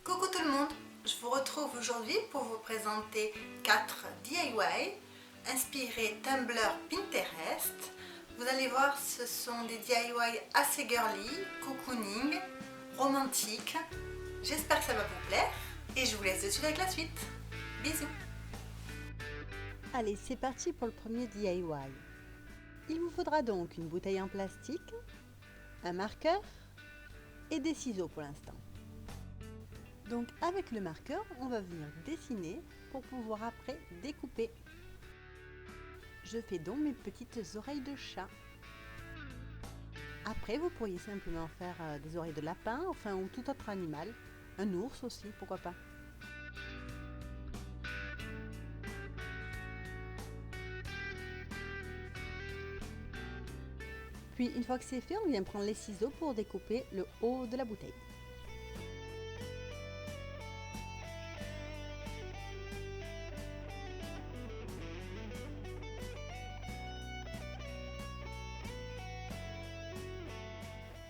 Coucou tout le monde, je vous retrouve aujourd'hui pour vous présenter 4 DIY inspirés Tumblr Pinterest. Vous allez voir, ce sont des DIY assez girly, cocooning, romantiques. J'espère que ça va vous plaire et je vous laisse de suite avec la suite. Bisous. Allez, c'est parti pour le premier DIY. Il vous faudra donc une bouteille en plastique, un marqueur et des ciseaux pour l'instant. Donc avec le marqueur, on va venir dessiner pour pouvoir après découper. Je fais donc mes petites oreilles de chat. Après, vous pourriez simplement faire des oreilles de lapin, enfin ou tout autre animal. Un ours aussi, pourquoi pas. Puis une fois que c'est fait, on vient prendre les ciseaux pour découper le haut de la bouteille.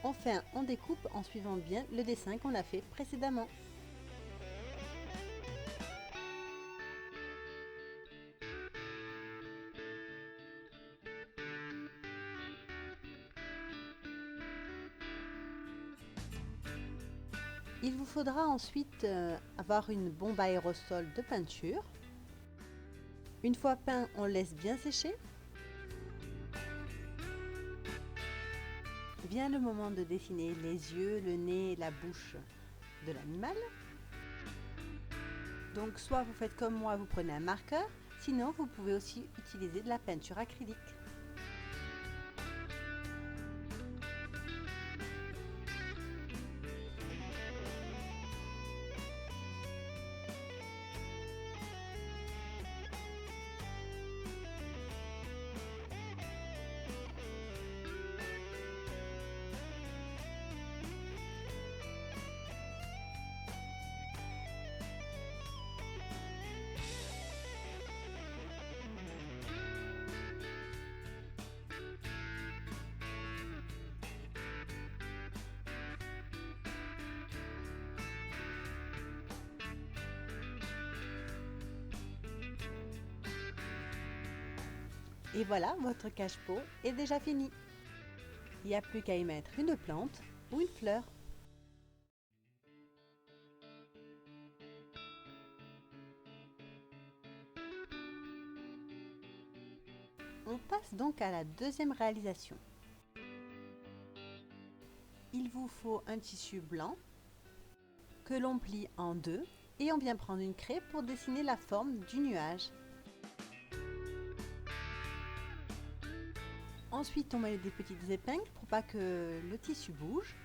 Enfin, on découpe en suivant bien le dessin qu'on a fait précédemment. Il vous faudra ensuite avoir une bombe à aérosol de peinture. Une fois peint, on laisse bien sécher. Vient le moment de dessiner les yeux, le nez et la bouche de l'animal. Donc soit vous faites comme moi, vous prenez un marqueur, sinon vous pouvez aussi utiliser de la peinture acrylique. Et voilà, votre cache-pot est déjà fini. Il n'y a plus qu'à y mettre une plante ou une fleur. On passe donc à la deuxième réalisation. Il vous faut un tissu blanc que l'on plie en deux et on vient prendre une craie pour dessiner la forme du nuage. Ensuite, on met des petites épingles pour pas que le tissu bouge.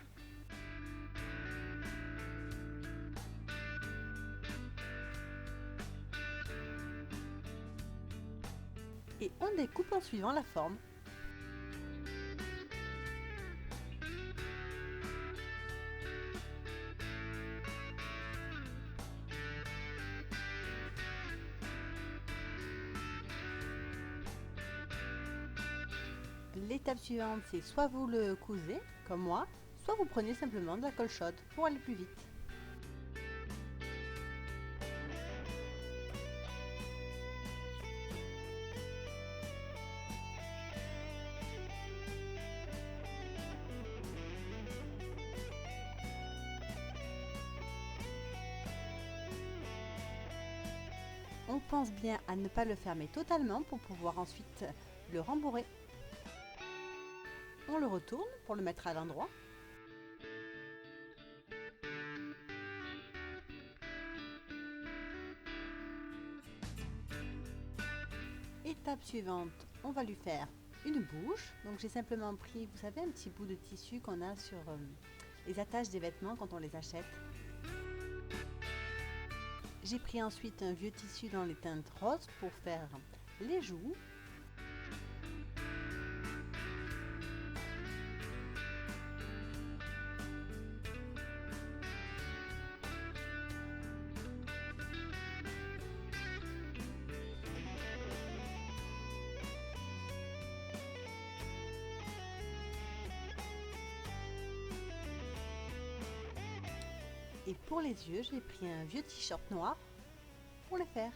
Et on découpe en suivant la forme. L'étape suivante, c'est soit vous le cousez, comme moi, soit vous prenez simplement de la colle chaude pour aller plus vite. On pense bien à ne pas le fermer totalement pour pouvoir ensuite le rembourrer. On le retourne pour le mettre à l'endroit. Étape suivante, on va lui faire une bouche. Donc j'ai simplement pris, vous savez, un petit bout de tissu qu'on a sur les attaches des vêtements quand on les achète. J'ai pris ensuite un vieux tissu dans les teintes roses pour faire les joues. Et pour les yeux, j'ai pris un vieux t-shirt noir pour les faire.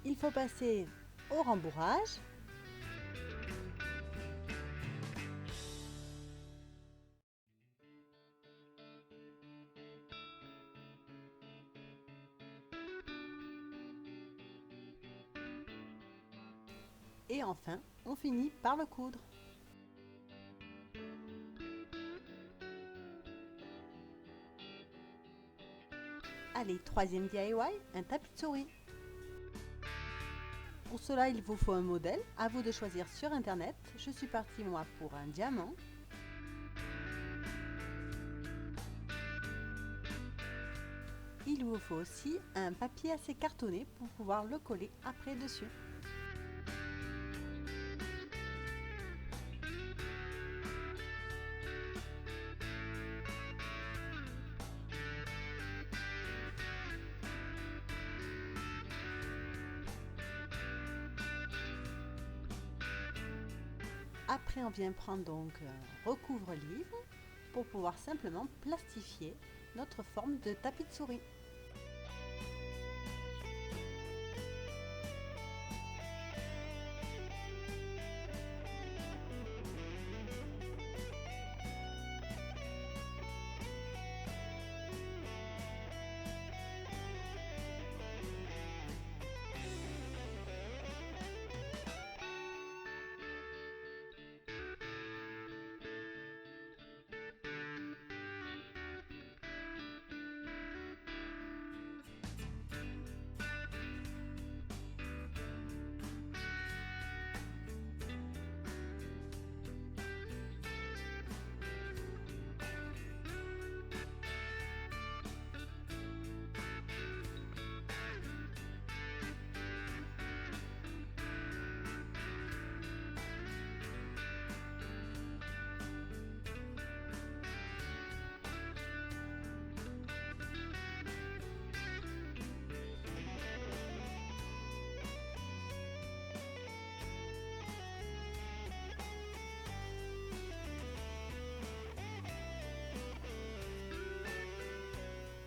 Il faut passer au rembourrage. Et enfin, on finit par le coudre. Allez, troisième DIY, un tapis de souris. Pour cela, il vous faut un modèle. À vous de choisir sur internet. Je suis partie moi pour un diamant. Il vous faut aussi un papier assez cartonné pour pouvoir le coller après dessus. Après, on vient prendre donc un recouvre-livre pour pouvoir simplement plastifier notre forme de tapis de souris.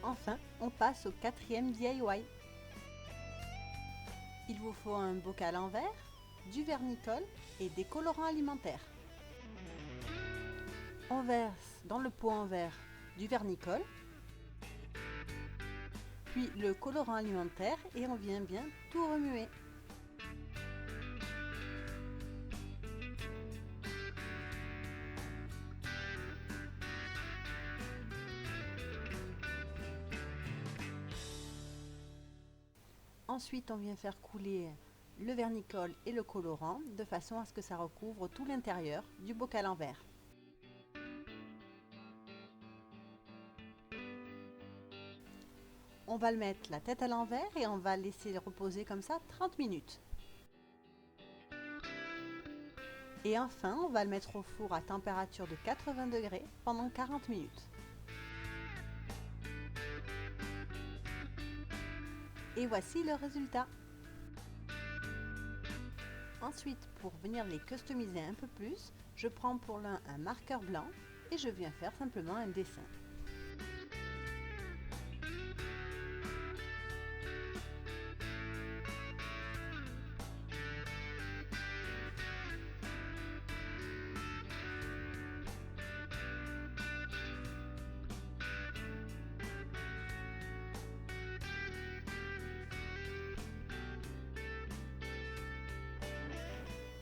Enfin, on passe au quatrième DIY. Il vous faut un bocal en verre, du vernicole et des colorants alimentaires. On verse dans le pot en verre du vernicole, puis le colorant alimentaire et on vient bien tout remuer. Ensuite, on vient faire couler le vernicole et le colorant de façon à ce que ça recouvre tout l'intérieur du bocal en verre. On va le mettre la tête à l'envers et on va laisser reposer comme ça 30 minutes. Et enfin, on va le mettre au four à température de 80 degrés pendant 40 minutes. Et voici le résultat. Ensuite, pour venir les customiser un peu plus, je prends pour l'un un marqueur blanc et je viens faire simplement un dessin.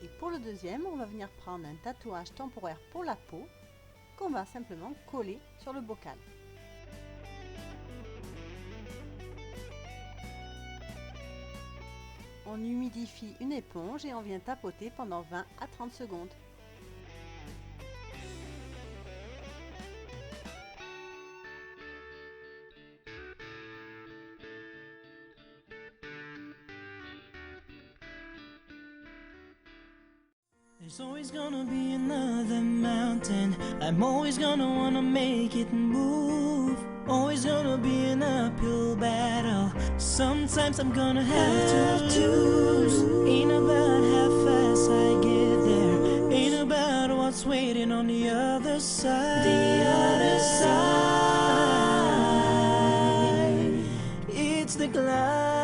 Et pour le deuxième, on va venir prendre un tatouage temporaire pour la peau qu'on va simplement coller sur le bocal. On humidifie une éponge et on vient tapoter pendant 20 à 30 secondes. There's always gonna be another mountain. I'm always gonna wanna make it move. Always gonna be an uphill battle. Sometimes I'm gonna have to lose. Ain't about how fast I get there. Ain't about what's waiting on the other side. The other side. It's the climb.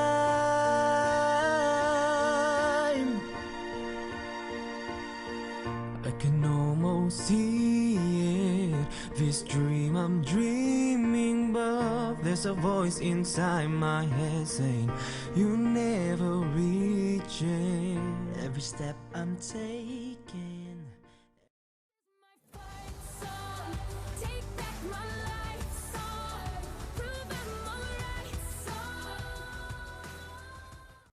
I can almost see it. This dream I'm dreaming, but there's a voice inside my head saying you never reach it. Every step I'm taking